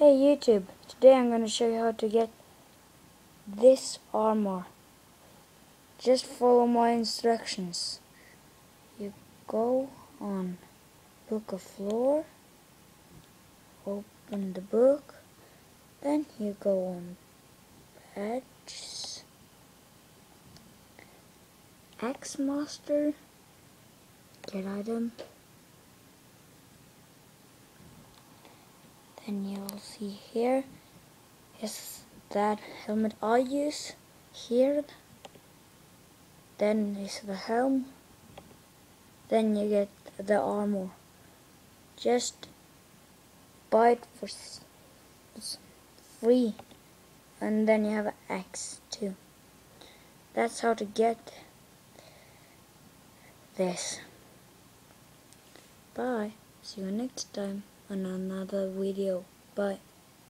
Hey YouTube, today I'm going to show you how to get this armor. Just follow my instructions. You go on Book of Lore, open the book, then you go on Badges, Axe Master, get item, then you'll see here is that helmet I use here, then is the helm, then you get the armor. Just buy it for free, and then you have an axe too. That's how to get this. Bye. See you next time on another video. Bye.